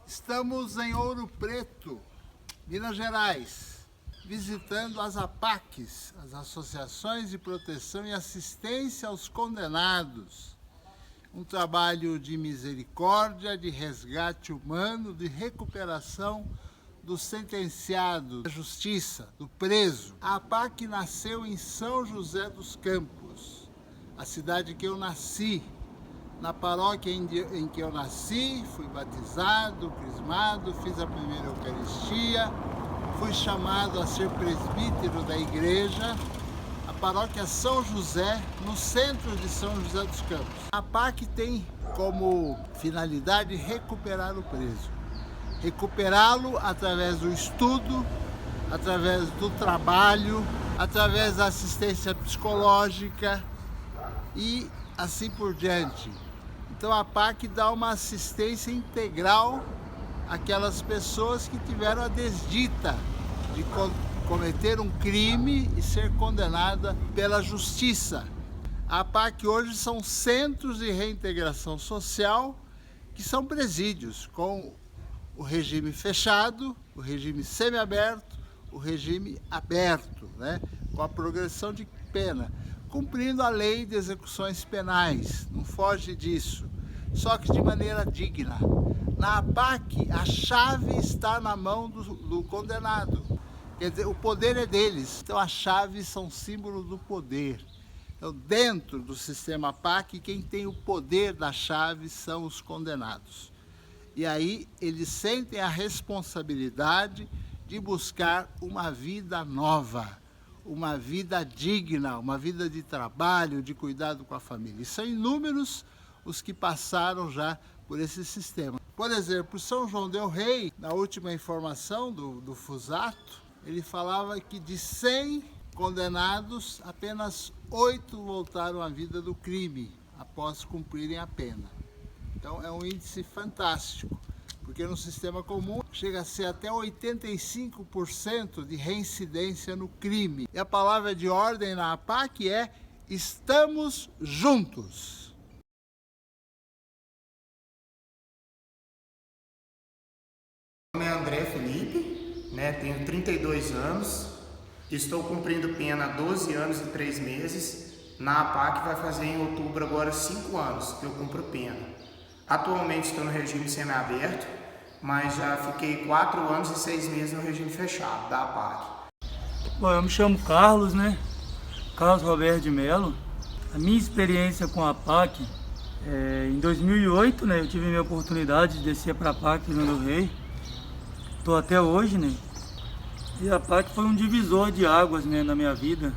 Estamos em Ouro Preto, Minas Gerais, visitando as APACs, as Associações de Proteção e Assistência aos Condenados. Um trabalho de misericórdia, de resgate humano, de recuperação do sentenciado, da justiça, do preso. A APAC nasceu em São José dos Campos, a cidade que eu nasci. Na paróquia em que eu nasci, fui batizado, crismado, fiz a primeira Eucaristia, fui chamado a ser presbítero da igreja, a paróquia São José, no centro de São José dos Campos. A APAC tem como finalidade recuperar o preso. Recuperá-lo através do estudo, através do trabalho, através da assistência psicológica e assim por diante. Então a APAC dá uma assistência integral àquelas pessoas que tiveram a desdita de cometer um crime e ser condenada pela justiça. A APAC hoje são centros de reintegração social que são presídios, com o regime fechado, o regime semiaberto, o regime aberto, né? Com a progressão de pena, cumprindo a lei de execuções penais, não foge disso, só que de maneira digna. Na APAC, a chave está na mão do condenado, quer dizer, o poder é deles, então as chaves são símbolo do poder. Então, dentro do sistema APAC, quem tem o poder da chave são os condenados. E aí eles sentem a responsabilidade de buscar uma vida nova, uma vida digna, uma vida de trabalho, de cuidado com a família. E são inúmeros os que passaram já por esse sistema. Por exemplo, São João del Rei, na última informação do Fusato, ele falava que de 100 condenados, apenas 8 voltaram à vida do crime após cumprirem a pena. Então é um índice fantástico, porque no sistema comum chega a ser até 85% de reincidência no crime. E a palavra de ordem na APAC é: estamos juntos. Meu nome é André Felipe, tenho 32 anos, estou cumprindo pena há 12 anos e 3 meses. Na APAC vai fazer em outubro agora 5 anos que eu cumpro pena. Atualmente estou no regime semiaberto, mas já fiquei 4 anos e 6 meses no regime fechado da APAC. Bom, eu me chamo Carlos, Carlos Roberto de Mello. A minha experiência com a APAC, em 2008, eu tive a minha oportunidade de descer para a APAC no Rei. Estou até hoje, E a APAC foi um divisor de águas, na minha vida.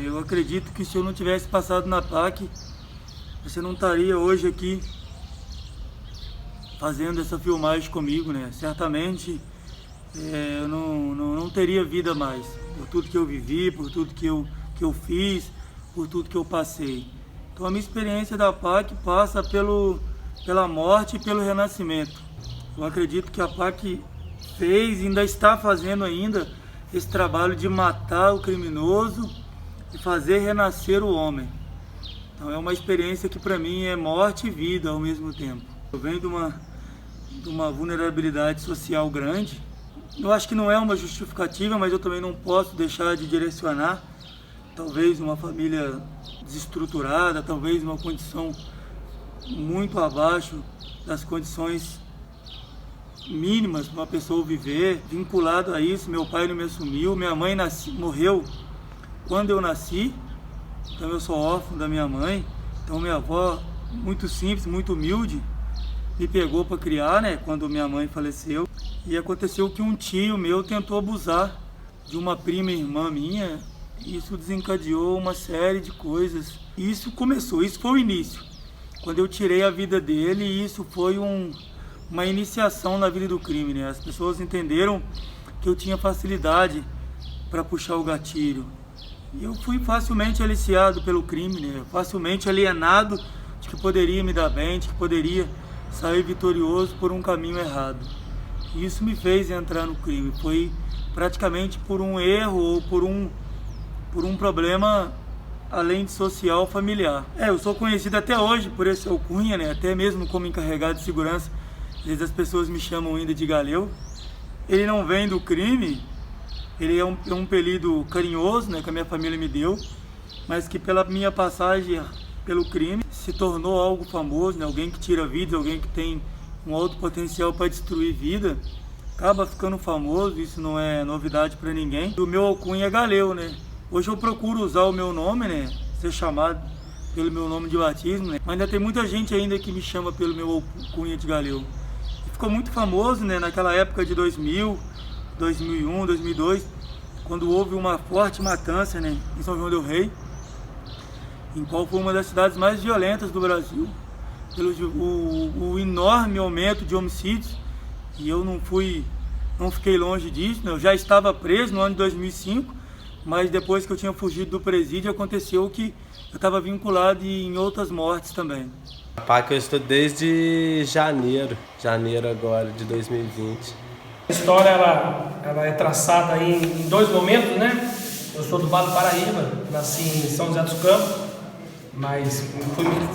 Eu acredito que se eu não tivesse passado na APAC, você não estaria hoje aqui fazendo essa filmagem comigo, Certamente eu não teria vida mais, por tudo que eu vivi, por tudo que eu fiz, por tudo que eu passei. Então a minha experiência da APAC passa pela morte e pelo renascimento. Eu acredito que a APAC fez e ainda está fazendo ainda esse trabalho de matar o criminoso e fazer renascer o homem. Então é uma experiência que para mim é morte e vida ao mesmo tempo. Eu venho de uma vulnerabilidade social grande. Eu acho que não é uma justificativa, mas eu também não posso deixar de direcionar. Talvez uma família desestruturada, talvez uma condição muito abaixo das condições mínimas para uma pessoa viver. Vinculado a isso, meu pai não me assumiu, minha mãe morreu quando eu nasci. Então eu sou órfão da minha mãe. Então minha avó, muito simples, muito humilde, me pegou para criar, quando minha mãe faleceu. E aconteceu que um tio meu tentou abusar de uma prima e irmã minha. E isso desencadeou uma série de coisas. E isso foi o início. Quando eu tirei a vida dele, isso foi uma iniciação na vida do crime, As pessoas entenderam que eu tinha facilidade para puxar o gatilho. E eu fui facilmente aliciado pelo crime, Facilmente alienado de que poderia me dar bem, de que poderia sair vitorioso por um caminho errado. E isso me fez entrar no crime. Foi praticamente por um erro ou por um problema além de social, familiar. Eu sou conhecido até hoje por esse alcunha, até mesmo como encarregado de segurança Às vezes as pessoas me chamam ainda de Galeu. Ele não vem do crime, ele é um apelido carinhoso, né, que a minha família me deu, mas que pela minha passagem pelo crime se tornou algo famoso, né, alguém que tira vidas, alguém que tem um alto potencial para destruir vida, acaba ficando famoso, isso não é novidade para ninguém. O meu alcunha é Galeu, né? Hoje eu procuro usar o meu nome, né, ser chamado pelo meu nome de batismo, né? Mas ainda tem muita gente ainda que me chama pelo meu alcunha de Galeu. E ficou muito famoso, né, naquela época de 2000, 2001, 2002, quando houve uma forte matança, né, em São João del Rei, em qual foi uma das cidades mais violentas do Brasil, pelo o enorme aumento de homicídios. E eu não fiquei longe disso, né? Eu já estava preso no ano de 2005, mas depois que eu tinha fugido do presídio, aconteceu que eu estava vinculado em outras mortes também. A PAC eu estou desde janeiro agora de 2020. A história ela é traçada aí em dois momentos, né? Eu sou do Vale do Paraíba, nasci em São José dos Campos, mas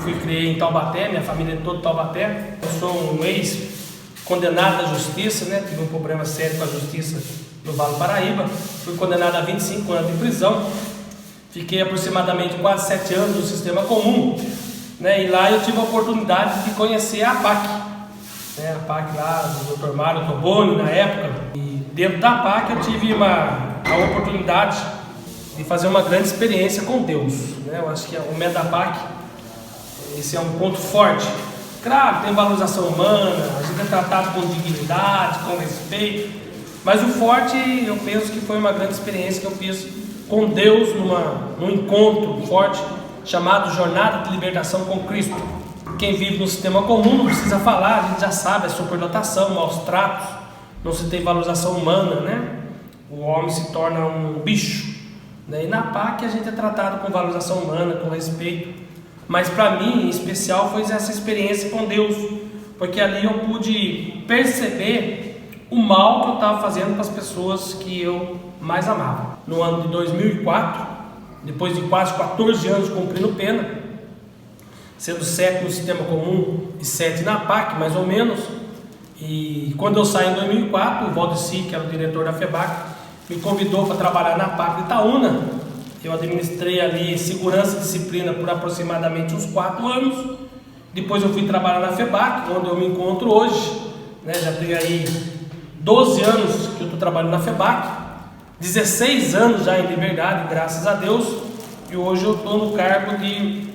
fui criei em Taubaté, minha família é toda Taubaté. Eu sou um ex-condenado da justiça, né? Tive um problema sério com a justiça no Vale do Paraíba. Fui condenado a 25 anos de prisão. Fiquei aproximadamente quase 7 anos no sistema comum, né? E lá eu tive a oportunidade de conhecer a PAC, né? A PAC lá do Dr. Mário Toboni na época. E dentro da PAC eu tive a oportunidade de fazer uma grande experiência com Deus, né? Eu acho que o método da PAC, esse é um ponto forte. Claro, tem valorização humana, a gente é tratado com dignidade, com respeito, mas o forte, eu penso que foi uma grande experiência que eu fiz com Deus num encontro forte chamado Jornada de Libertação com Cristo. Quem vive no sistema comum não precisa falar, a gente já sabe, a superlotação, maus tratos, não se tem valorização humana, né? O homem se torna um bicho, né? E na PAC a gente é tratado com valorização humana, com respeito. Mas para mim, em especial, foi essa experiência com Deus, porque ali eu pude perceber o mal que eu estava fazendo para as pessoas que eu mais amava. No ano de 2004, depois de quase 14 anos cumprindo pena, sendo 7 no sistema comum e 7 na PAC, mais ou menos, e quando eu saí em 2004, o Valdeci, que era o diretor da FEBAC, me convidou para trabalhar na PAC de Itaúna. Eu administrei ali segurança e disciplina por aproximadamente uns 4 anos. Depois eu fui trabalhar na FEBAC, onde eu me encontro hoje, né? Já tenho aí 12 anos que eu estou trabalhando na FEBAC, 16 anos já em liberdade, graças a Deus, e hoje eu estou no cargo de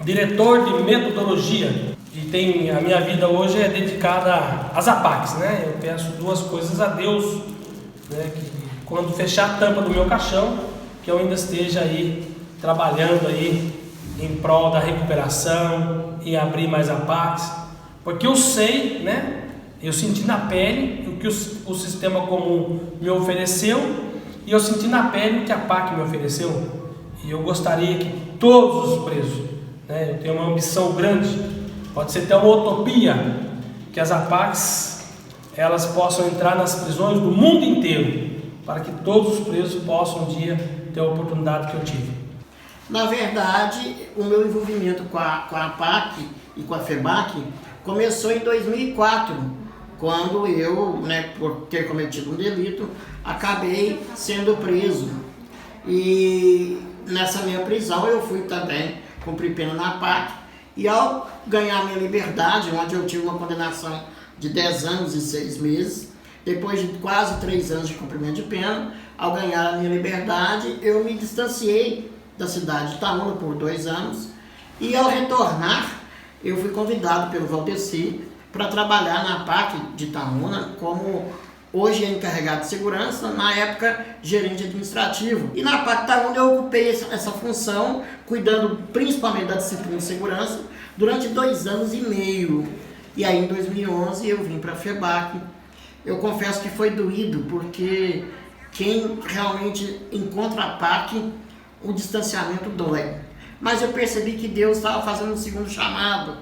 diretor de metodologia. E a minha vida hoje é dedicada às APACs, né? Eu peço duas coisas a Deus, né? Que quando fechar a tampa do meu caixão, que eu ainda esteja aí trabalhando aí em prol da recuperação e abrir mais APACs, porque eu sei, né? Eu senti na pele o que o sistema comum me ofereceu e eu senti na pele o que a PAC me ofereceu. E eu gostaria que todos os presos, né? Eu tenho uma ambição grande, pode ser até uma utopia, que as APACs elas possam entrar nas prisões do mundo inteiro, para que todos os presos possam um dia ter a oportunidade que eu tive. Na verdade, o meu envolvimento com a PAC e com a FEBAC começou em 2004, quando eu, né, por ter cometido um delito, acabei sendo preso. E nessa minha prisão eu fui também cumprir pena na PAC, e ao ganhar minha liberdade, onde eu tive uma condenação de 10 anos e 6 meses, depois de quase 3 anos de cumprimento de pena, ao ganhar a minha liberdade, eu me distanciei da cidade de Itaúna por 2 anos, e ao retornar, eu fui convidado pelo Valdeci para trabalhar na PAC de Itaúna como hoje é encarregado de segurança, na época gerente administrativo. E na PAC de Itaúna eu ocupei essa função, cuidando principalmente da disciplina de segurança, durante 2 anos e meio. E aí em 2011 eu vim para a FEBAC. Eu confesso que foi doído, porque quem realmente encontra a PAC, o distanciamento dói. Mas eu percebi que Deus estava fazendo um segundo chamado,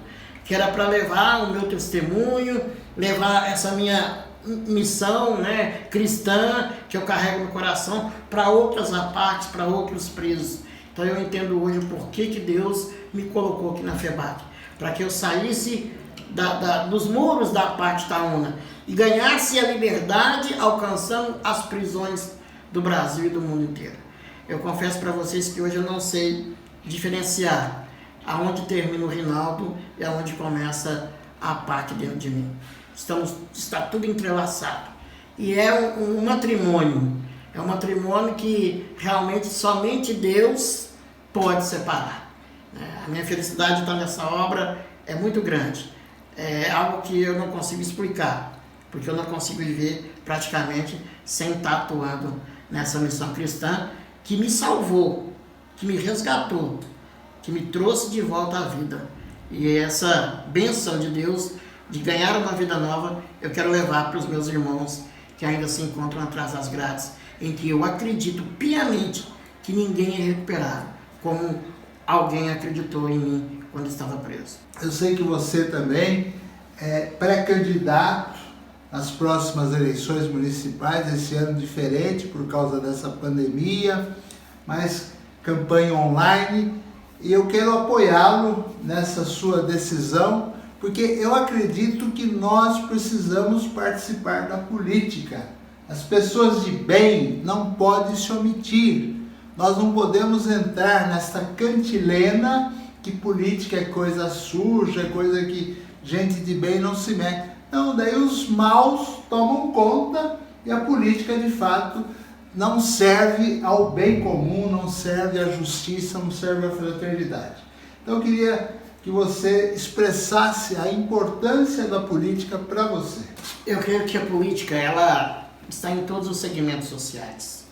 que era para levar o meu testemunho, levar essa minha missão, né, cristã, que eu carrego no coração, para outras APACs, para outros presos. Então eu entendo hoje o porquê que Deus me colocou aqui na FEBAC, para que eu saísse dos muros da PAC Itaúna e ganhar-se a liberdade alcançando as prisões do Brasil e do mundo inteiro. Eu confesso para vocês que hoje eu não sei diferenciar aonde termina o Rinaldo e aonde começa a PAC dentro de mim. Está tudo entrelaçado. E é um matrimônio. É um matrimônio que realmente somente Deus pode separar. A minha felicidade de estar nessa obra é muito grande. É algo que eu não consigo explicar, porque eu não consigo viver praticamente sem estar atuando nessa missão cristã que me salvou, que me resgatou, que me trouxe de volta à vida. E essa bênção de Deus de ganhar uma vida nova, eu quero levar para os meus irmãos que ainda se encontram atrás das grades, em que eu acredito piamente que ninguém é recuperado, como alguém acreditou em mim quando estava preso. Eu sei que você também é pré-candidato nas próximas eleições municipais, esse ano diferente por causa dessa pandemia, mas campanha online, e eu quero apoiá-lo nessa sua decisão, porque eu acredito que nós precisamos participar da política. As pessoas de bem não podem se omitir. Nós não podemos entrar nessa cantilena que política é coisa suja, é coisa que gente de bem não se mete. Não, daí os maus tomam conta e a política de fato não serve ao bem comum, não serve à justiça, não serve à fraternidade. Então eu queria que você expressasse a importância da política para você. Eu creio que a política ela está em todos os segmentos sociais.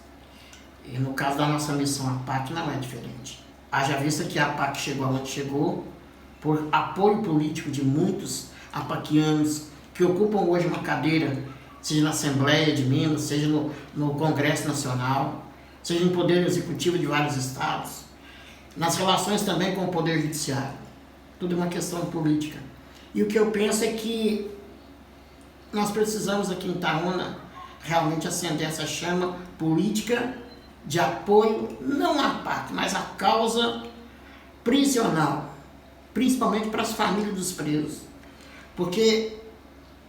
E no caso da nossa missão, a PAC não é diferente. Haja vista que a PAC chegou aonde chegou por apoio político de muitos apaquianos que ocupam hoje uma cadeira, seja na Assembleia de Minas, seja no Congresso Nacional, seja no Poder Executivo de vários estados, nas relações também com o Poder Judiciário. Tudo é uma questão política. E o que eu penso é que nós precisamos aqui em Itaúna realmente acender essa chama política de apoio, não à PAC, mas à causa prisional, principalmente para as famílias dos presos. Porque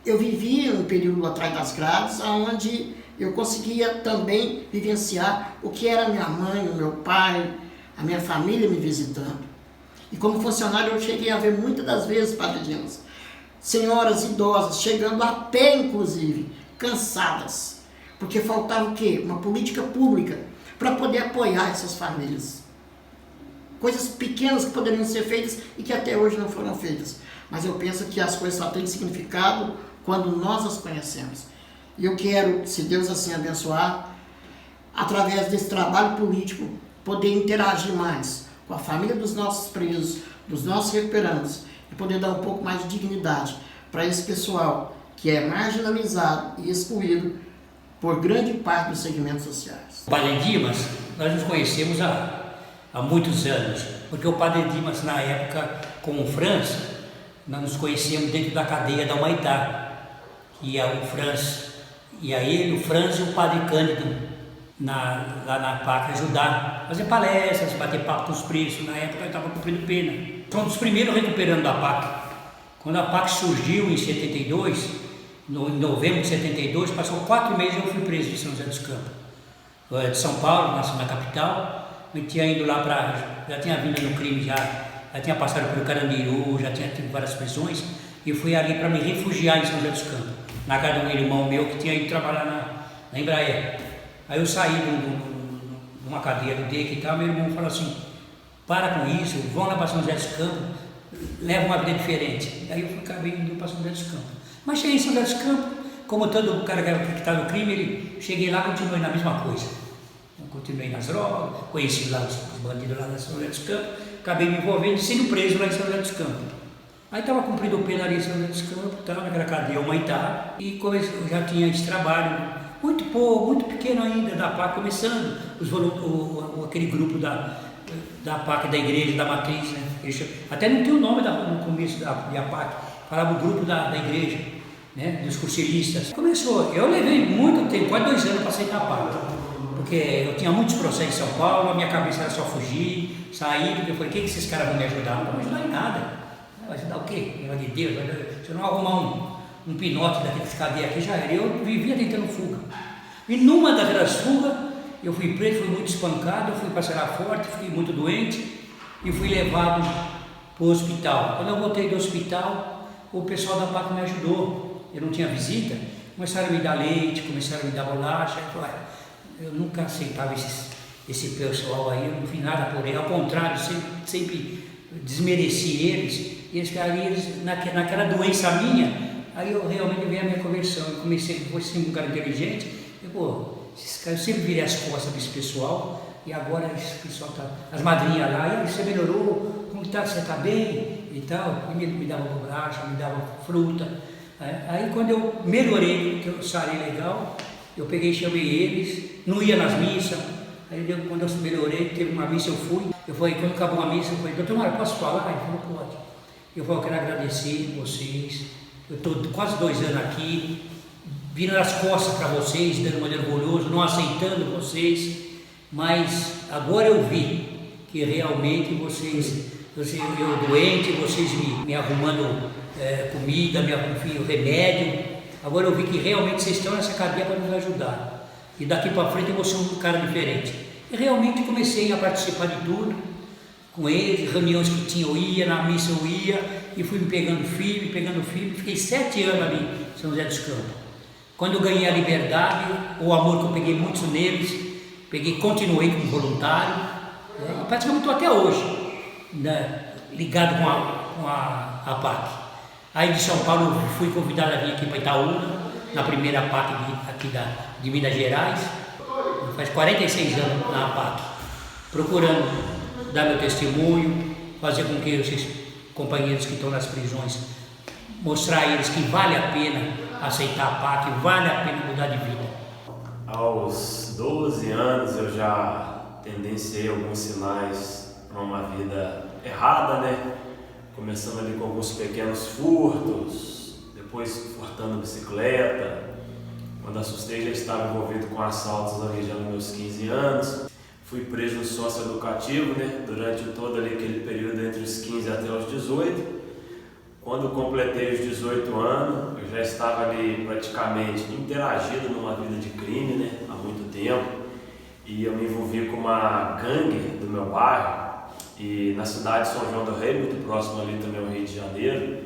eu vivi um período atrás das grades, onde eu conseguia também vivenciar o que era minha mãe, o meu pai, a minha família me visitando. E como funcionário eu cheguei a ver muitas das vezes, Padre Dimas, senhoras idosas chegando a pé, inclusive, cansadas, porque faltava o quê? Uma política pública para poder apoiar essas famílias. Coisas pequenas que poderiam ser feitas e que até hoje não foram feitas. Mas eu penso que as coisas só têm significado quando nós as conhecemos. E eu quero, se Deus assim abençoar, através desse trabalho político, poder interagir mais com a família dos nossos presos, dos nossos recuperandos, e poder dar um pouco mais de dignidade para esse pessoal que é marginalizado e excluído por grande parte dos segmentos sociais. Padre Dimas, nós nos conhecemos há muitos anos, porque o Padre Dimas, na época, com o Franz, nós nos conhecemos dentro da cadeia da Humaitá, que ia o Franz, e aí o Franz e o Padre Cândido, lá na PAC, ajudar, fazer palestras, bater papo com os presos. Na época eu estava cumprindo pena. Foi um dos primeiros recuperando da PAC. Quando a PAC surgiu em 72, em novembro de 72, passou 4 meses eu fui preso de São José dos Campos. De São Paulo, na capital, eu tinha ido lá já tinha vindo no crime, já tinha passado pelo Carandiru, já tinha tido várias prisões, e fui ali para me refugiar em São José dos Campos, na casa de um irmão meu que tinha ido trabalhar na Embraer. Aí eu saí de uma cadeia do DEC e tal, meu irmão falou assim, para com isso, vão lá para São José dos Campos, leva uma vida diferente. Aí eu acabei indo para São José dos Campos. Mas cheguei em São José dos Campos, como todo cara que está no crime, cheguei lá e continuei na mesma coisa. Eu continuei nas drogas, conheci lá os bandidos lá de São José dos Campos, acabei me envolvendo e sendo preso lá em São José dos Campos. Aí estava cumprindo pena ali em São José dos Campos, estava naquela cadeia Humaitá, e eu já tinha esse trabalho, muito pouco, muito pequeno ainda, da PAC, começando, aquele grupo da PAC, da igreja, da matriz, né? Até não tem o nome no começo da PAC, falava o grupo da igreja, né? Dos cursilistas. Começou, eu levei muito tempo, quase 2 anos para aceitar a PAC, porque eu tinha muitos processos em São Paulo, a minha cabeça era só fugir, sair, porque eu falei, o que esses caras vão me ajudar? Não vão me ajudar em nada. Vai ajudar o quê? Negócio de Deus, se eu não arrumar um pinote daqueles cadeias aqui, já era. Eu vivia tentando fuga. E numa daquelas fugas, eu fui preso, fui muito espancado, fui para Serra Forte, fiquei muito doente e fui levado para o hospital. Quando eu voltei do hospital, o pessoal da PAC me ajudou. Eu não tinha visita, começaram a me dar leite, começaram a me dar bolacha. Eu nunca aceitava esse pessoal aí, eu não fiz nada por ele, ao contrário, sempre desmereci eles. E eles naquela doença minha, aí eu realmente veio a minha conversão. Eu comecei, foi sempre um cara inteligente. Eu sempre virei as costas para esse pessoal, e agora esse pessoal tá, as madrinhas lá, e aí, você melhorou, como tá, você está bem e tal, e me dava bolacha, me dava fruta. Aí quando eu melhorei, que eu sarei legal, eu peguei e chamei eles, não ia nas missas. Aí quando eu melhorei, teve uma missa, eu fui, quando acabou a missa, eu falei, doutor Mário, posso falar? Ele falou, pode. Eu quero agradecer vocês, eu estou quase 2 anos aqui, vindo as costas para vocês, dando uma orgulhoso, não aceitando vocês, mas agora eu vi que realmente eu doente, vocês me arrumando comida, me arrumando remédio, agora eu vi que realmente vocês estão nessa cadeia para nos ajudar. E daqui para frente eu vou ser um cara diferente. E realmente comecei a participar de tudo, com eles, reuniões que tinha eu ia, na missa eu ia, e fui me pegando firme, fiquei 7 anos ali em São José dos Campos. Quando eu ganhei a liberdade, o amor que eu peguei muito neles, continuei como voluntário, e praticamente estou até hoje, né, ligado com a PAC. Aí de São Paulo fui convidado a vir aqui para Itaúna, na primeira PAC aqui de Minas Gerais, faz 46 anos na PAC, procurando dar meu testemunho, fazer com que esses companheiros que estão nas prisões, mostrar a eles que vale a pena aceitar a PAC, vale a pena mudar de vida. Aos 12 anos eu já tendenciei alguns sinais para uma vida errada, né? Começando ali com alguns pequenos furtos, depois furtando bicicleta. Quando assustei, já estava envolvido com assaltos ali já nos meus 15 anos. Fui preso no socioeducativo, né? Durante todo ali aquele período entre os 15 até os 18. Quando completei os 18 anos, eu já estava ali praticamente interagido numa vida de crime, né? Há muito tempo. E eu me envolvi com uma gangue do meu bairro. E na cidade de São João do Rei, muito próximo ali também ao Rio de Janeiro,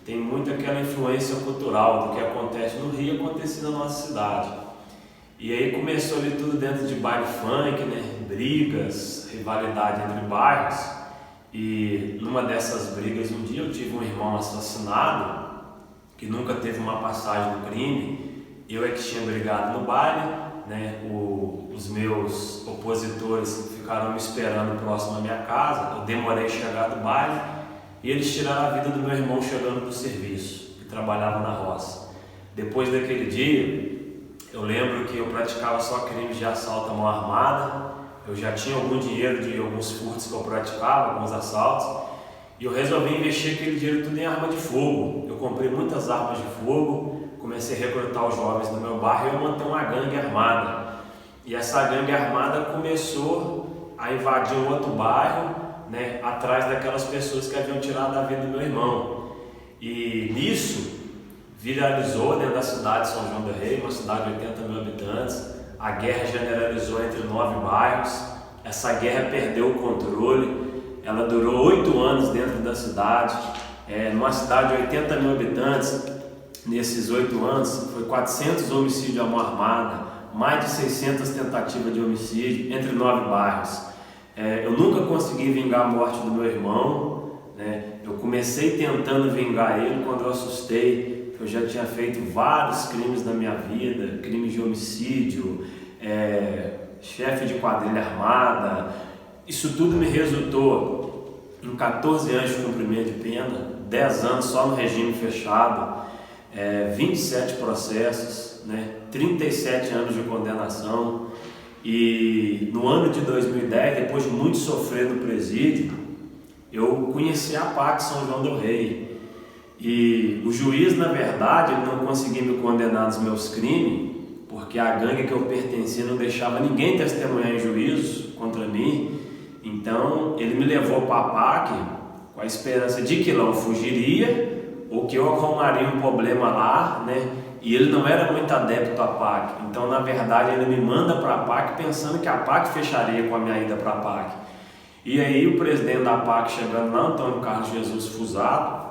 tem muito aquela influência cultural do que acontece no Rio, acontecia na nossa cidade. E aí começou ali tudo dentro de baile funk, né? Brigas, rivalidade entre bairros. E numa dessas brigas, um dia eu tive um irmão assassinado, que nunca teve uma passagem no crime. Eu é que tinha brigado no baile, né? Os meus opositores ficaram me esperando próximo à minha casa. Eu demorei a chegar do baile e eles tiraram a vida do meu irmão chegando do serviço, que trabalhava na roça. Depois daquele dia, eu lembro que eu praticava só crimes de assalto à mão armada. Eu já tinha algum dinheiro de alguns furtos que eu praticava, alguns assaltos, e eu resolvi investir aquele dinheiro tudo em arma de fogo. Eu comprei muitas armas de fogo, comecei a recrutar os jovens do meu bairro e eu montei uma gangue armada. E essa gangue armada começou a invadir um outro bairro, né, atrás daquelas pessoas que haviam tirado a vida do meu irmão. E nisso viralizou dentro da cidade de São João do Rei, uma cidade de 80 mil habitantes. A guerra generalizou entre 9 bairros. Essa guerra perdeu o controle. Ela durou 8 anos dentro da cidade. Numa cidade de 80 mil habitantes, nesses 8 anos, foi 400 homicídios à mão armada, mais de 600 tentativas de homicídio entre 9 bairros. Eu nunca consegui vingar a morte do meu irmão, né? Eu comecei tentando vingar ele quando eu assustei. Eu já tinha feito vários crimes na minha vida, crimes de homicídio, chefe de quadrilha armada. Isso tudo me resultou em 14 anos de cumprimento de pena, 10 anos só no regime fechado, 27 processos, né, 37 anos de condenação. E no ano de 2010, depois de muito sofrer no presídio, eu conheci a PAC São João do Rei. E o juiz, na verdade, ele não conseguia me condenar nos meus crimes, porque a gangue que eu pertencia não deixava ninguém testemunhar em juízo contra mim. Então, ele me levou para a PAC com a esperança de que não fugiria ou que eu arrumaria um problema lá, né? E ele não era muito adepto à PAC, então na verdade ele me manda para a PAC pensando que a PAC fecharia com a minha ida para a PAC. E aí o presidente da PAC chegando lá, Antônio Carlos Jesus Fusaro,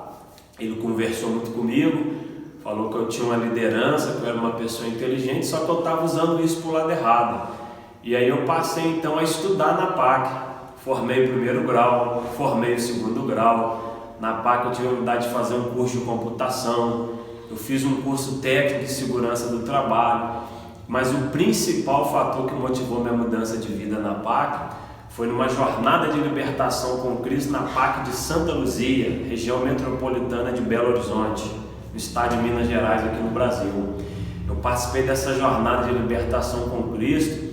ele conversou muito comigo, falou que eu tinha uma liderança, que eu era uma pessoa inteligente, só que eu estava usando isso para o lado errado. E aí eu passei então a estudar na PAC, formei o primeiro grau, formei o segundo grau. Na PAC eu tive a oportunidade de fazer um curso de computação, eu fiz um curso técnico de segurança do trabalho, mas o principal fator que motivou minha mudança de vida na PAC foi numa jornada de libertação com Cristo na PAC de Santa Luzia, região metropolitana de Belo Horizonte, no estado de Minas Gerais, aqui no Brasil. Eu participei dessa jornada de libertação com Cristo,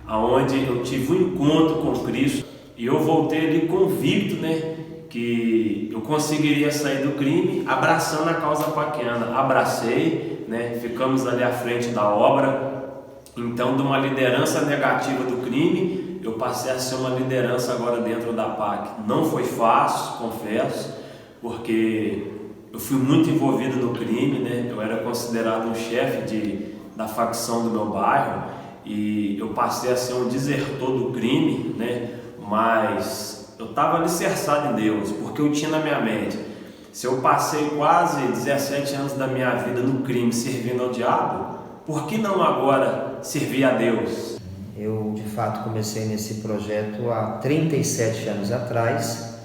onde eu tive um encontro com Cristo e eu voltei ali convicto, né, que eu conseguiria sair do crime abraçando a causa paquiana. Abracei, né, ficamos ali à frente da obra. Então, de uma liderança negativa do crime, eu passei a ser uma liderança agora dentro da PAC. Não foi fácil, confesso, porque eu fui muito envolvido no crime, né? Eu era considerado um chefe da facção do meu bairro e eu passei a ser um desertor do crime, né? Mas eu estava alicerçado em Deus, porque eu tinha na minha mente, se eu passei quase 17 anos da minha vida no crime servindo ao diabo, por que não agora servir a Deus? Eu, de fato, comecei nesse projeto há 37 anos atrás,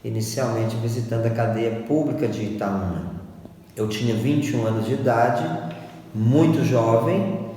inicialmente visitando a cadeia pública de Itaúna. Eu tinha 21 anos de idade, muito jovem,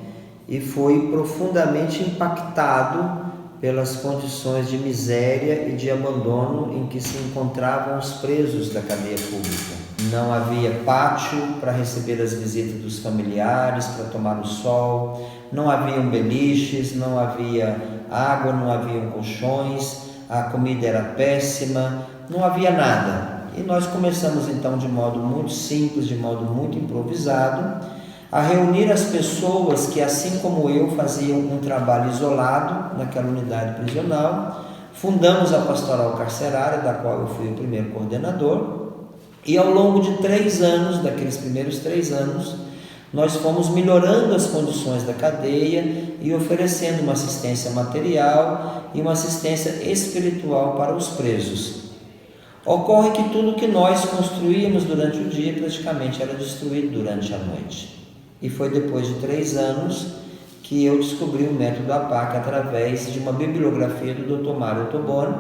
e fui profundamente impactado pelas condições de miséria e de abandono em que se encontravam os presos da cadeia pública. Não havia pátio para receber as visitas dos familiares, para tomar o sol, não haviam beliches, não havia água, não haviam colchões, a comida era péssima, não havia nada. E nós começamos então de modo muito simples, de modo muito improvisado, a reunir as pessoas que, assim como eu, faziam um trabalho isolado naquela unidade prisional. Fundamos a Pastoral Carcerária, da qual eu fui o primeiro coordenador, e ao longo de 3 anos, daqueles primeiros 3 anos, nós fomos melhorando as condições da cadeia e oferecendo uma assistência material e uma assistência espiritual para os presos. Ocorre que tudo que nós construíamos durante o dia praticamente era destruído durante a noite. E foi depois de 3 anos que eu descobri o método APAC através de uma bibliografia do Dr. Mário Toboni,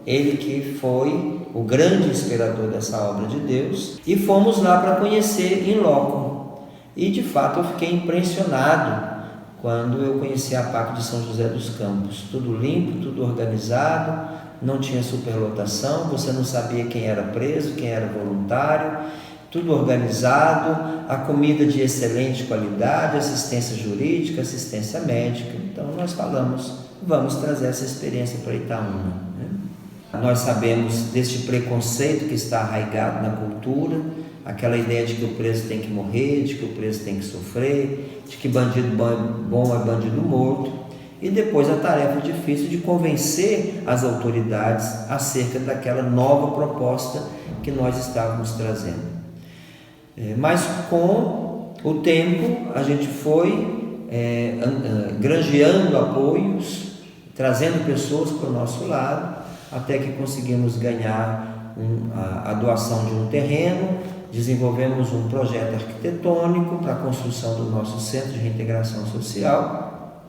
ele que foi o grande inspirador dessa obra de Deus, e fomos lá para conhecer em loco. E de fato eu fiquei impressionado quando eu conheci a APAC de São José dos Campos. Tudo limpo, tudo organizado, não tinha superlotação, você não sabia quem era preso, quem era voluntário, tudo organizado, a comida de excelente qualidade, assistência jurídica, assistência médica. Então nós falamos, vamos trazer essa experiência para Itaúna, né? Nós sabemos deste preconceito que está arraigado na cultura, aquela ideia de que o preso tem que morrer, de que o preso tem que sofrer, de que bandido bom é bandido morto, e depois a tarefa difícil de convencer as autoridades acerca daquela nova proposta que nós estávamos trazendo. Mas com o tempo a gente foi granjeando apoios, trazendo pessoas para o nosso lado, até que conseguimos ganhar a doação de um terreno, desenvolvemos um projeto arquitetônico para a construção do nosso Centro de Reintegração Social,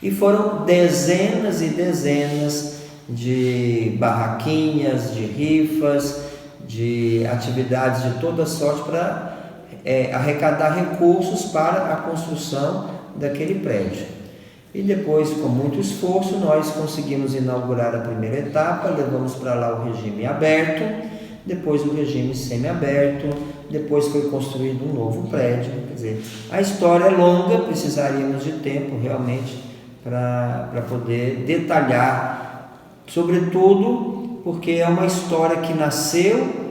e foram dezenas e dezenas de barraquinhas, de rifas, de atividades de toda sorte para arrecadar recursos para a construção daquele prédio. E depois, com muito esforço, nós conseguimos inaugurar a primeira etapa, levamos para lá o regime aberto, depois o regime semiaberto, depois foi construído um novo prédio. Quer dizer, a história é longa, precisaríamos de tempo realmente para poder detalhar, sobretudo porque é uma história que nasceu,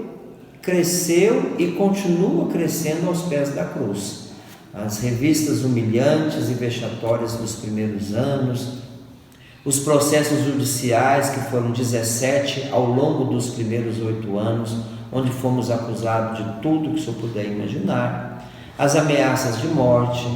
cresceu e continua crescendo aos pés da cruz. As revistas humilhantes e vexatórias dos primeiros anos, Os processos judiciais, que foram 17 ao longo dos primeiros 8 anos, onde fomos acusados de tudo que o senhor puder imaginar, as ameaças de morte,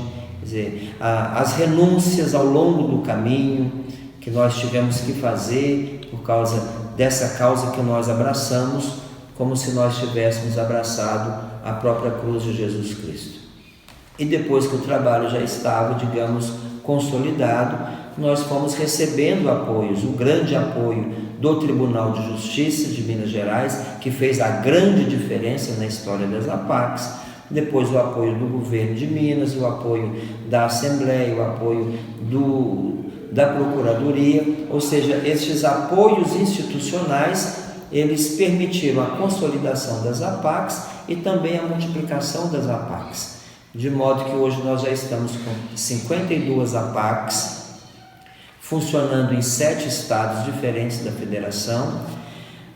quer dizer, as renúncias ao longo do caminho que nós tivemos que fazer por causa dessa causa que nós abraçamos, como se nós tivéssemos abraçado a própria cruz de Jesus Cristo. E depois que o trabalho já estava, digamos, consolidado, nós fomos recebendo apoios, o grande apoio do Tribunal de Justiça de Minas Gerais, que fez a grande diferença na história das APACs, depois o apoio do governo de Minas, o apoio da Assembleia, o apoio da Procuradoria, ou seja, estes apoios institucionais, eles permitiram a consolidação das APACs e também a multiplicação das APACs, de modo que hoje nós já estamos com 52 APACs, funcionando em 7 estados diferentes da federação,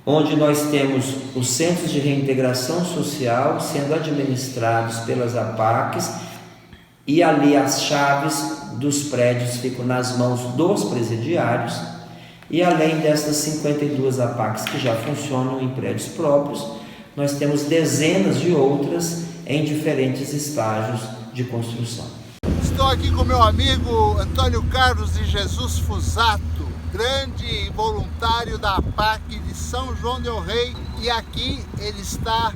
onde nós temos os centros de reintegração social sendo administrados pelas APACs, e ali as chaves dos prédios ficam nas mãos dos presidiários, e além dessas 52 APACs que já funcionam em prédios próprios, nós temos dezenas de outras em diferentes estágios de construção. Estou aqui com meu amigo Antônio Carlos de Jesus Fusato, grande voluntário da APAC de São João del Rei, e aqui ele está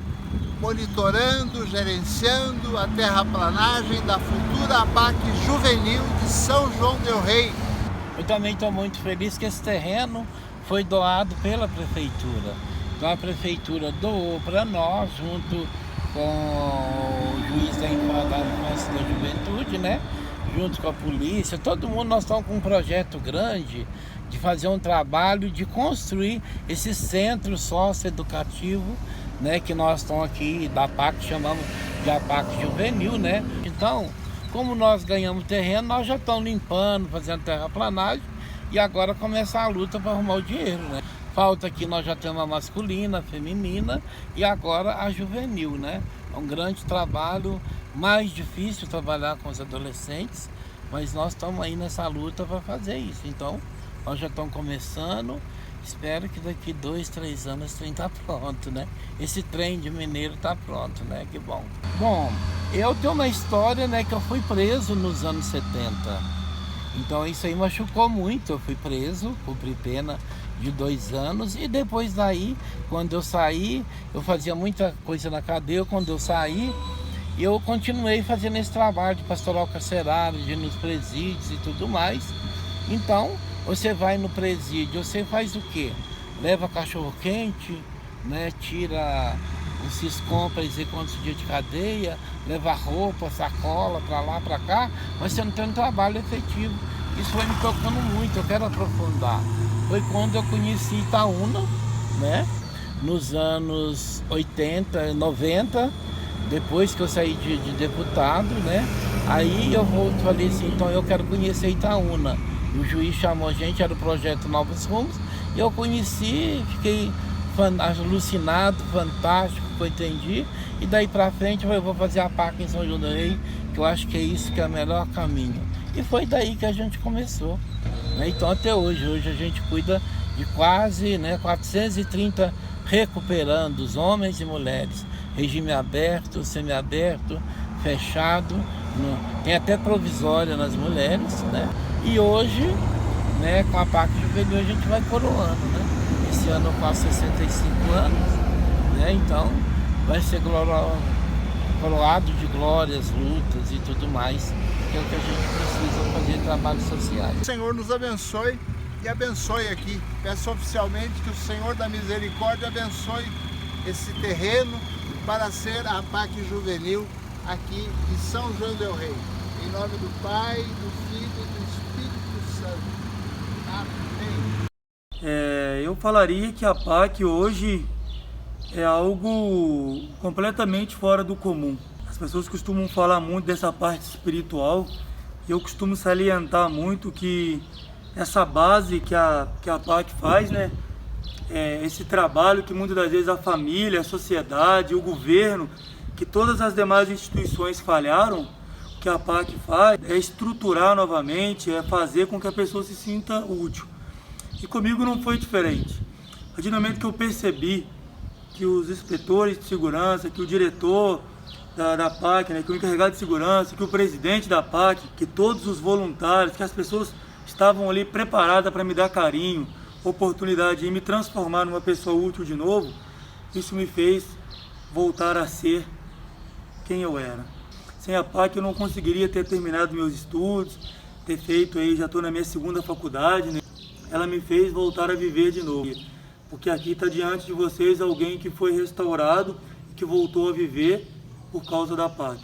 monitorando, gerenciando a terraplanagem da futura APAC juvenil de São João del Rei. Eu também estou muito feliz que esse terreno foi doado pela prefeitura. Então a prefeitura doou para nós, junto com o juiz da infância e da juventude, né? Junto com a polícia, todo mundo. Nós estamos com um projeto grande de fazer um trabalho de construir esse centro socioeducativo, né, que nós estamos aqui da APAC, chamamos de APAC juvenil, né? Então, como nós ganhamos terreno, nós já estamos limpando, fazendo terraplanagem, e agora começa a luta para arrumar o dinheiro, né? Falta aqui, nós já temos a masculina, a feminina e agora a juvenil, né? É um grande trabalho, mais difícil trabalhar com os adolescentes, mas nós estamos aí nessa luta para fazer isso. Então, nós já estamos começando, espero que daqui 2, 3 anos o trem está pronto, né? Esse trem de mineiro está pronto, né? Que bom. Bom, eu tenho uma história, né, que eu fui preso nos anos 70. Então isso aí machucou muito, eu fui preso, cumpri pena de 2 anos, e depois daí, quando eu saí, eu fazia muita coisa na cadeia. Quando eu saí, eu continuei fazendo esse trabalho de pastoral carcerário, de ir nos presídios e tudo mais. Então, você vai no presídio, você faz o quê? Leva cachorro quente, né? Tira o Siscom para dizer quantos dias de cadeia, leva roupa, sacola para lá, para cá, mas você não tem um trabalho efetivo. Isso foi me tocando muito, eu quero aprofundar. Foi quando eu conheci Itaúna, né? Nos anos 80, 90, depois que eu saí de deputado, né? Aí eu falei assim, então eu quero conhecer Itaúna. O juiz chamou a gente, era o projeto Novos Rumos, e eu conheci, fiquei alucinado, fantástico, que eu entendi, e daí pra frente eu vou fazer a APAC em São João del Rei, que eu acho que é isso que é o melhor caminho. E foi daí que a gente começou, né? Então até hoje a gente cuida de quase, né, 430 recuperando, os homens e mulheres, regime aberto, semiaberto, fechado, tem até provisória nas mulheres, né? E hoje, né, com a APAC juvenil a gente vai coroando, né? Esse ano eu faço 65 anos, né? Então vai ser coroado de glórias, lutas e tudo mais, que é o que a gente precisa fazer, trabalhos sociais. O Senhor nos abençoe e abençoe aqui. Peço oficialmente que o Senhor da Misericórdia abençoe esse terreno para ser a APAC juvenil aqui de São João del Rei. Em nome do Pai, do Filho e do Espírito Santo. Amém. Eu falaria que a APAC hoje é algo completamente fora do comum. As pessoas costumam falar muito dessa parte espiritual, e eu costumo salientar muito que essa base que a APAC faz, né, esse trabalho que muitas das vezes a família, a sociedade, o governo, que todas as demais instituições falharam, o que a PAC faz é estruturar novamente, é fazer com que a pessoa se sinta útil. E comigo não foi diferente. A partir do momento que eu percebi que os inspetores de segurança, que o diretor da PAC, né, que o encarregado de segurança, que o presidente da PAC, que todos os voluntários, que as pessoas estavam ali preparadas para me dar carinho, oportunidade de me transformar numa pessoa útil de novo, isso me fez voltar a ser quem eu era. Sem a PAC eu não conseguiria ter terminado meus estudos, ter feito aí, já estou na minha segunda faculdade, né? Ela me fez voltar a viver de novo, porque aqui está diante de vocês alguém que foi restaurado e que voltou a viver por causa da PAC.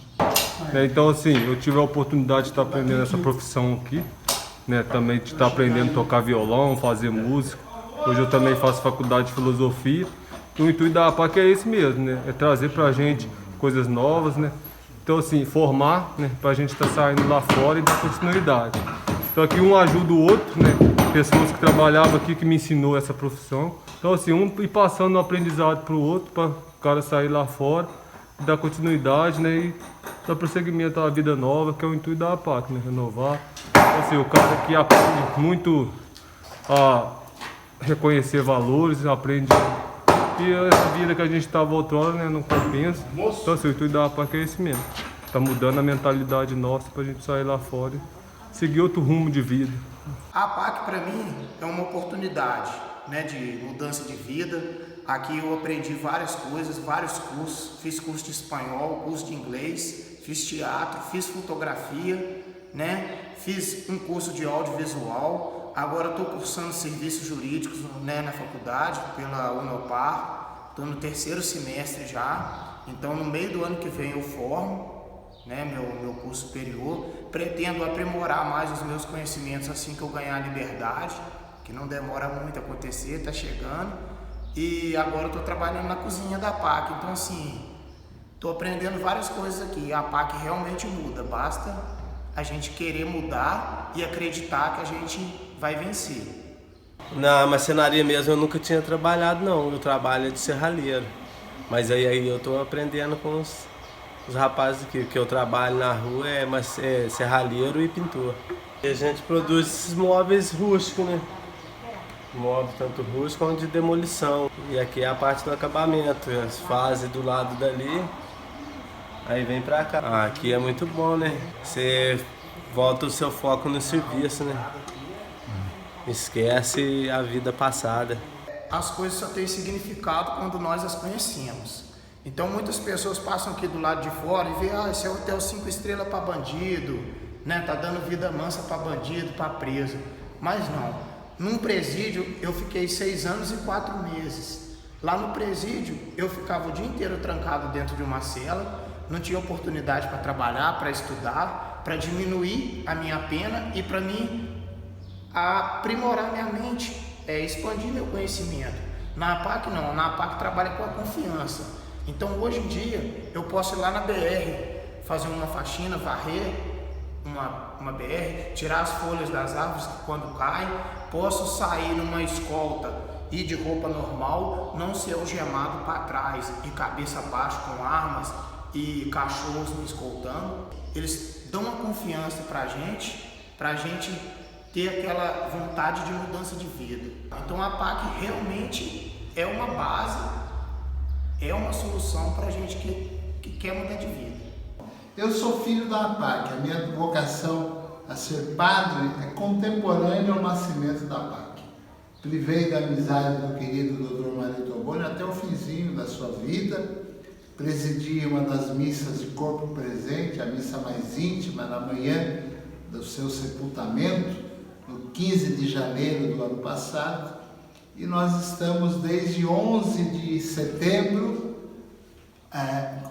Então assim, eu tive a oportunidade de estar aprendendo essa profissão aqui, né? Também de estar aprendendo a tocar violão, fazer música. Hoje eu também faço faculdade de filosofia. E o intuito da PAC é esse mesmo, né? É trazer pra gente coisas novas, né? Então assim, formar, né? Pra gente estar saindo lá fora e dar continuidade. Então aqui um ajuda o outro, né? Pessoas que trabalhavam aqui que me ensinou essa profissão. Então assim, um ir passando o aprendizado pro outro, para o cara sair lá fora, dar continuidade, né? E dar prosseguimento à vida nova, que é o intuito da PAC, né? Renovar. Então assim, o cara aqui aprende muito a reconhecer valores, aprende que essa vida que a gente estava outrora, né, não compensa. Então assim, o intuito da PAC é esse mesmo. Tá mudando a mentalidade nossa pra gente sair lá fora e seguir outro rumo de vida. A PAC para mim é uma oportunidade, né, de mudança de vida. Aqui eu aprendi várias coisas, vários cursos. Fiz curso de espanhol, curso de inglês, fiz teatro, fiz fotografia, né? Fiz um curso de audiovisual. Agora estou cursando serviços jurídicos, né, na faculdade, pela Unopar. Estou no 3º semestre já. Então no meio do ano que vem eu formo, né, meu curso superior. Pretendo aprimorar mais os meus conhecimentos assim que eu ganhar a liberdade, que não demora muito a acontecer, está chegando. E agora eu estou trabalhando na cozinha da PAC, então assim, estou aprendendo várias coisas aqui. A PAC realmente muda, basta a gente querer mudar e acreditar que a gente vai vencer. Na marcenaria mesmo eu nunca tinha trabalhado não, eu trabalho de serralheiro. Mas aí eu estou aprendendo com os rapazes aqui, que eu trabalho na rua é serralheiro e pintor. E a gente produz esses móveis rústicos, né? Móvel tanto rústico quanto de demolição. E aqui é a parte do acabamento, as fases do lado dali, aí vem pra cá. Aqui é muito bom, né? Você volta o seu foco no serviço, né? Esquece a vida passada. As coisas só têm significado quando nós as conhecemos. Então muitas pessoas passam aqui do lado de fora e veem, esse é o hotel 5 estrelas para bandido, né? Tá dando vida mansa para bandido, para preso. Mas não. Num presídio eu fiquei 6 anos e 4 meses. Lá no presídio eu ficava o dia inteiro trancado dentro de uma cela, não tinha oportunidade para trabalhar, para estudar, para diminuir a minha pena e para mim aprimorar minha mente, expandir meu conhecimento. Na PAC não, na PAC trabalha com a confiança. Então hoje em dia eu posso ir lá na BR, fazer uma faxina, varrer uma BR, tirar as folhas das árvores quando caem, posso sair numa escolta, ir de roupa normal, não ser algemado para trás e cabeça baixa com armas e cachorros me escoltando. Eles dão uma confiança pra gente ter aquela vontade de mudança de vida. Então a PAC realmente é uma base, é uma solução para a gente que quer mudar de vida. Eu sou filho da PAC, a minha vocação a ser padre é contemporânea ao nascimento da PAC. Privei da amizade do querido Dr. Mário Toboni até o finzinho da sua vida, presidi uma das missas de corpo presente, a missa mais íntima, na manhã do seu sepultamento, no 15 de janeiro do ano passado, e nós estamos desde 11 de setembro,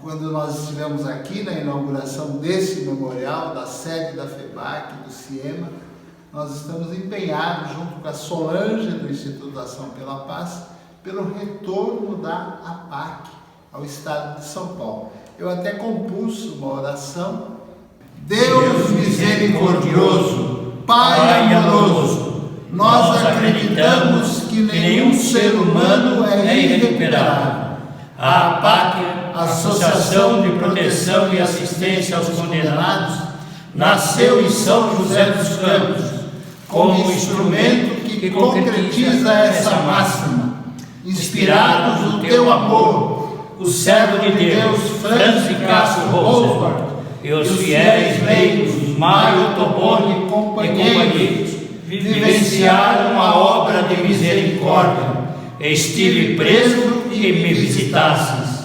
quando nós estivemos aqui na inauguração desse memorial, da sede da FEBAC, do CIEMA, nós estamos empenhados, junto com a Solange do Instituto da Ação pela Paz, pelo retorno da APAC ao estado de São Paulo. Eu até compus uma oração: Deus misericordioso, Pai amoroso, nós acreditamos que nenhum ser humano é irrecuperável. A APAC, Associação de Proteção e Assistência aos Condenados, nasceu em São José dos Campos, como instrumento que concretiza essa máxima. Inspirados no teu amor, o servo de Deus, Franz Cássio Roosevelt, e os fiéis leigos, Mário Toboni e companheiros, vivenciaram a obra de misericórdia. Estive preso e me visitasses.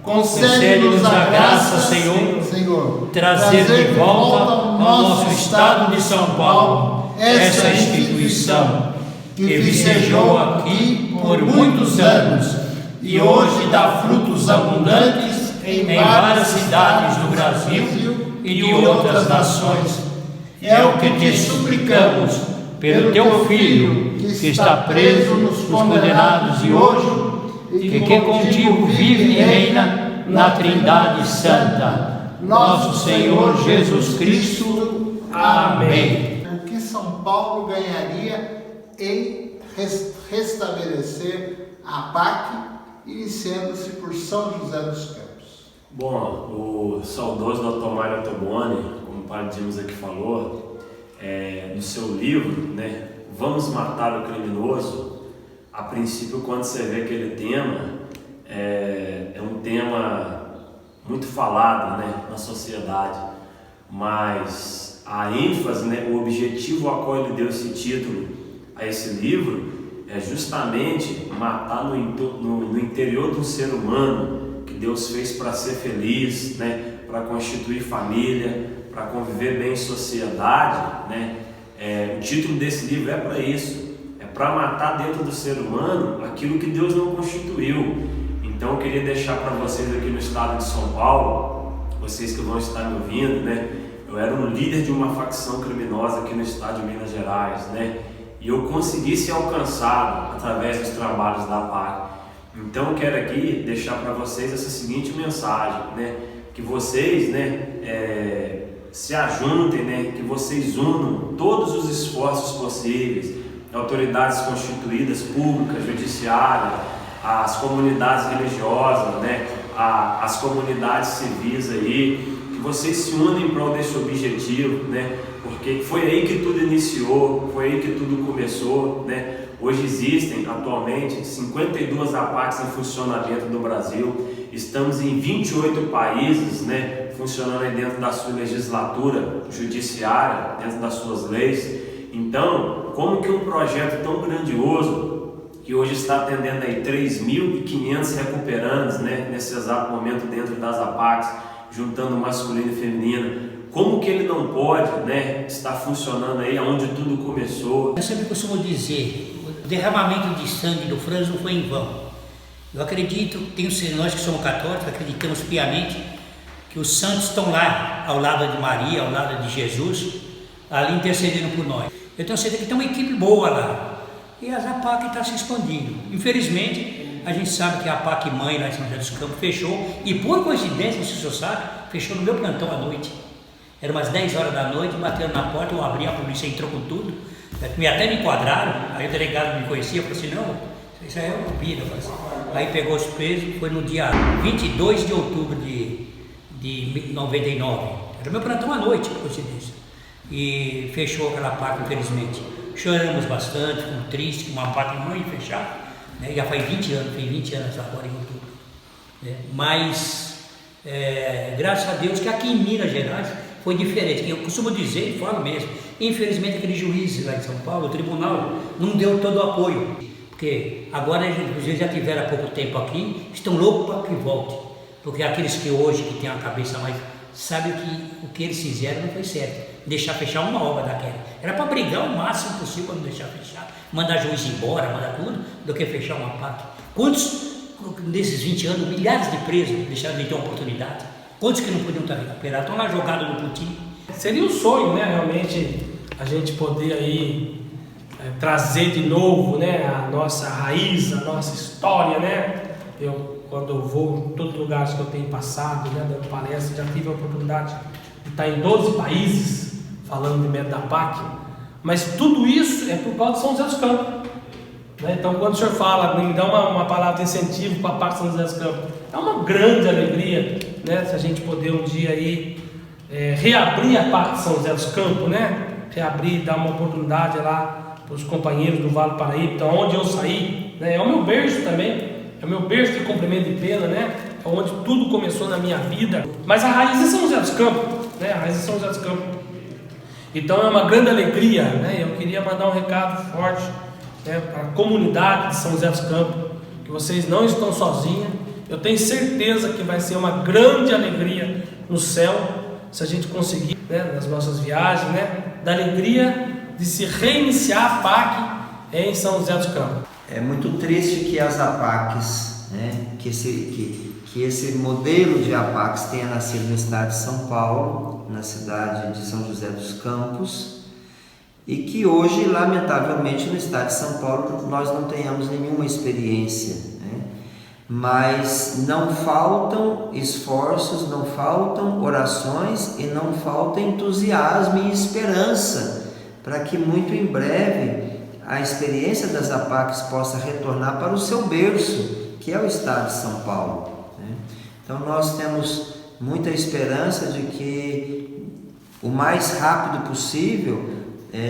Concede-nos a graça, Senhor, trazer de volta ao nosso estado de São Paulo essa instituição que vicejou aqui por muitos anos e hoje dá frutos abundantes em várias cidades do Brasil e de outras nações. É o que te suplicamos pelo teu Filho, que está preso nos condenados de hoje, e que contigo vive e reina na Trindade Santa, nosso Senhor Jesus Cristo. Amém. O que São Paulo ganharia em restabelecer a PAC, iniciando-se por São José dos Campos? Bom, o saudoso Dr. Mário Toboni, como o padre Dimas aqui falou, no seu livro, né, Vamos Matar o Criminoso, a princípio, quando você vê aquele tema, é um tema muito falado, né, na sociedade, mas a ênfase, né, o objetivo a qual ele deu esse título a esse livro é justamente matar no interior do ser humano que Deus fez para ser feliz, né, para constituir família, para conviver bem em sociedade, né? O título desse livro é para isso, é para matar dentro do ser humano aquilo que Deus não constituiu. Então eu queria deixar para vocês aqui no estado de São Paulo, vocês que vão estar me ouvindo, né? Eu era um líder de uma facção criminosa aqui no estado de Minas Gerais, né? E eu consegui ser alcançado através dos trabalhos da PAC. Então eu quero aqui deixar para vocês essa seguinte mensagem, né? Que vocês, né, se ajuntem, né, que vocês unam todos os esforços possíveis, autoridades constituídas, públicas, judiciárias, as comunidades religiosas, né, as comunidades civis aí, que vocês se unem em prol desse objetivo, né, porque foi aí que tudo iniciou, foi aí que tudo começou, né. Hoje existem atualmente 52 APACs em funcionamento no Brasil, estamos em 28 países, né, funcionando aí dentro da sua legislatura judiciária, dentro das suas leis. Então, como que um projeto tão grandioso, que hoje está atendendo aí 3.500 recuperandos, né, nesse exato momento dentro das APACs, juntando masculino e feminino, como que ele não pode, né, estar funcionando aí onde tudo começou? Eu sempre costumo dizer, o derramamento de sangue do Franz não foi em vão. Eu acredito, nós que somos católicos, acreditamos piamente que os santos estão lá, ao lado de Maria, ao lado de Jesus, ali intercedendo por nós. Eu tenho certeza que tem uma equipe boa lá, e a APAC está se expandindo. Infelizmente, a gente sabe que a APAC mãe lá em São José dos Campos fechou, e por coincidência, não sei se o senhor sabe, fechou no meu plantão à noite. Era umas 10 horas da noite, bateram na porta, eu abri, a polícia entrou com tudo, até me enquadraram, aí o delegado me conhecia, falou assim, não, isso aí é uma bebida, aí pegou os presos, foi no dia 22 de outubro de 99, era meu plantão à noite, por coincidência, e fechou aquela PAC, infelizmente. Choramos bastante, ficamos tristes, que uma PAC mãe fechar, né? Já faz 20 anos agora em outubro, né? Mas, graças a Deus que aqui em Minas Gerais foi diferente, que eu costumo dizer e falo mesmo, infelizmente aquele juiz lá em São Paulo, o tribunal, não deu todo o apoio, porque agora os juízes já tiveram há pouco tempo aqui, estão loucos para que volte, porque aqueles que hoje que têm a cabeça mais, sabem que o que eles fizeram não foi certo, deixar fechar uma obra daquela, era para brigar o máximo possível para não deixar fechar, mandar juiz embora, mandar tudo, do que fechar uma PAC. Quantos nesses 20 anos, milhares de presos deixaram de ter uma oportunidade? Quantos que não podiam estar recuperados? Estão lá jogados no putinho. Seria um sonho, né, realmente, a gente poder aí trazer de novo, né, a nossa raiz, a nossa história, né? Quando eu vou em todos os lugares que eu tenho passado, né, dando palestra, já tive a oportunidade de estar em 12 países falando de método da PAC, mas tudo isso é por causa de São José dos Campos. Né? Então, quando o senhor fala, me dá uma palavra de incentivo para a PAC São José dos Campos, é uma grande alegria, né, se a gente poder um dia aí reabrir a PAC de São José dos Campos, né? Reabrir, dar uma oportunidade lá para os companheiros do Vale do Paraíba, então onde eu saí, né? É o meu berço também, é o meu berço de comprimento de pena, né? É onde tudo começou na minha vida, mas a raiz é São José dos Campos, né? A raiz é São José dos Campos. Então é uma grande alegria, né? Eu queria mandar um recado forte, né, para a comunidade de São José dos Campos, que vocês não estão sozinhos. Eu tenho certeza que vai ser uma grande alegria no céu, se a gente conseguir, né, nas nossas viagens, né, da alegria de se reiniciar a PAC em São José dos Campos. É muito triste que as APACs, né, que esse modelo de APACs tenha nascido no estado de São Paulo, na cidade de São José dos Campos, e que hoje, lamentavelmente, no estado de São Paulo nós não tenhamos nenhuma experiência, né? Mas não faltam esforços, não faltam orações e não falta entusiasmo e esperança para que muito em breve a experiência das APACs possa retornar para o seu berço, que é o estado de São Paulo, né? Então nós temos muita esperança de que o mais rápido possível,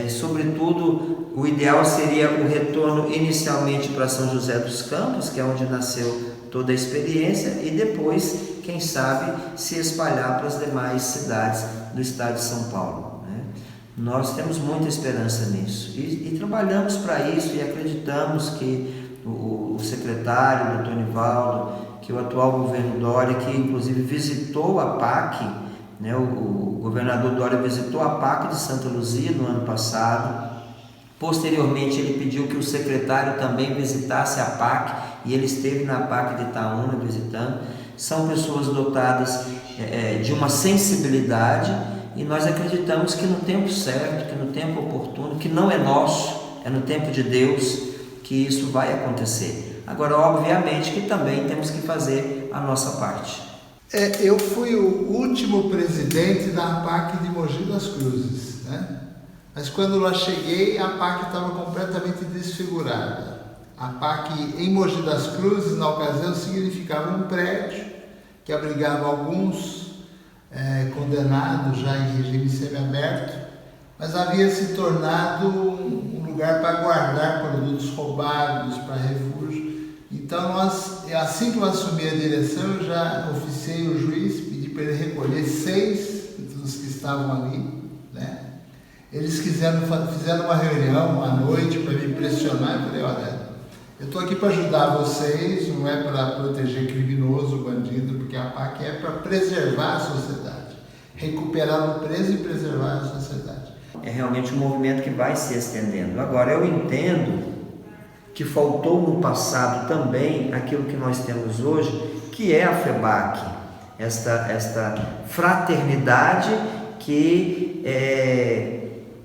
sobretudo o ideal seria o retorno inicialmente para São José dos Campos, que é onde nasceu toda a experiência, e depois, quem sabe, se espalhar para as demais cidades do estado de São Paulo, né? Nós temos muita esperança nisso e trabalhamos para isso e acreditamos que o secretário, o Dr. Nivaldo, que o atual governo Dória, que inclusive visitou a PAC, né, o governador Dória visitou a PAC de Santa Luzia no ano passado. Posteriormente ele pediu que o secretário também visitasse a PAC e ele esteve na PAC de Itaúna visitando. São pessoas dotadas de uma sensibilidade e nós acreditamos que no tempo certo, que no tempo oportuno, que não é nosso, é no tempo de Deus, que isso vai acontecer. Agora, obviamente que também temos que fazer a nossa parte. Eu fui o último presidente da PAC de Mogi das Cruzes, né? Mas quando lá cheguei, a PAC estava completamente desfigurada. A PAC em Mogi das Cruzes, na ocasião, significava um prédio que abrigava alguns condenados já em regime semiaberto, mas havia se tornado um lugar para guardar produtos roubados, para refúgio. Então, assim que eu assumi a direção, eu já oficiei o juiz, pedi para ele recolher 6 dos que estavam ali, né? Eles fizeram uma reunião à noite para me impressionar. Eu falei, olha, eu estou aqui para ajudar vocês, não é para proteger criminoso, bandido, porque a PAC é para preservar a sociedade, recuperar o preso e preservar a sociedade. É realmente um movimento que vai se estendendo. Agora, eu entendo que faltou no passado também aquilo que nós temos hoje, que é a FEBAC, esta fraternidade que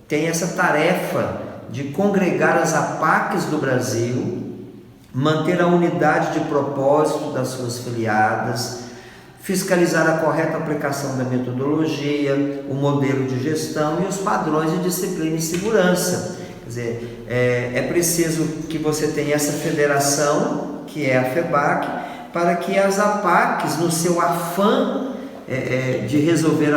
tem essa tarefa de congregar as APACs do Brasil, manter a unidade de propósito das suas filiadas, fiscalizar a correta aplicação da metodologia, o modelo de gestão e os padrões de disciplina e segurança. Quer dizer, é preciso que você tenha essa federação, que é a FEBAC, para que as APACs, no seu afã de resolver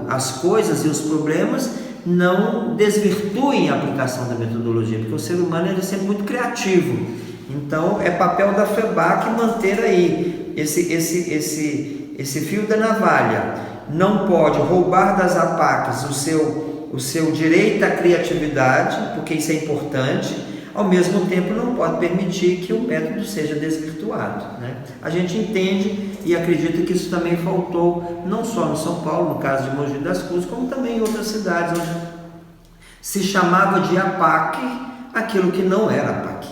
as coisas e os problemas, não desvirtuem a aplicação da metodologia, porque o ser humano é sempre muito criativo. Então, é papel da FEBAC manter aí esse fio da navalha. Não pode roubar das APACs o seu direito à criatividade, porque isso é importante. Ao mesmo tempo, não pode permitir que o método seja desvirtuado, né? A gente entende e acredita que isso também faltou, não só no São Paulo, no caso de Mogi das Cruzes, como também em outras cidades, onde se chamava de APAC aquilo que não era APAC.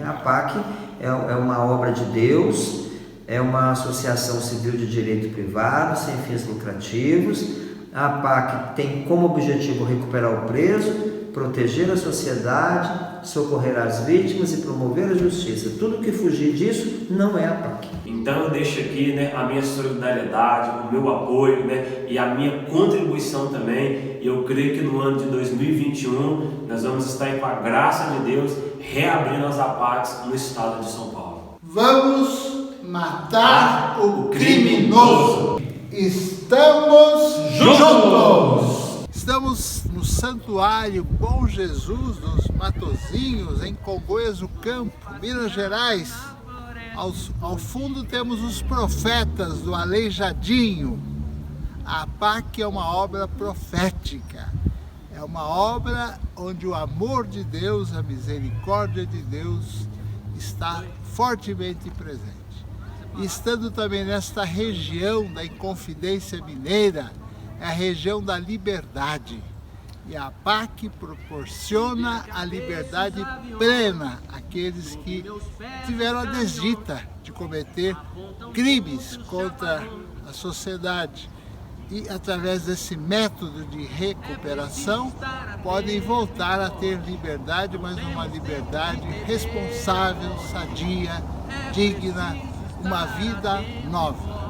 A APAC é uma obra de Deus, é uma associação civil de direito privado, sem fins lucrativos. A APAC tem como objetivo recuperar o preso, proteger a sociedade, socorrer as vítimas e promover a justiça. Tudo que fugir disso não é APAC. Então eu deixo aqui, né, a minha solidariedade, o meu apoio, né, e a minha contribuição também. E eu creio que no ano de 2021 nós vamos estar aí, com a graça de Deus, reabrindo as APACs no estado de São Paulo. Vamos matar o criminoso. Estamos juntos! Estamos no Santuário Bom Jesus dos Matozinhos, em Congonhas do Campo, Minas Gerais. Ao fundo temos os Profetas do Aleijadinho. A APAC é uma obra profética. É uma obra onde o amor de Deus, a misericórdia de Deus está fortemente presente. E estando também nesta região da Inconfidência Mineira, é a região da liberdade. E a APAC proporciona a liberdade plena àqueles que tiveram a desdita de cometer crimes contra a sociedade. E através desse método de recuperação, podem voltar a ter liberdade, mas uma liberdade responsável, sadia, digna, uma vida nova.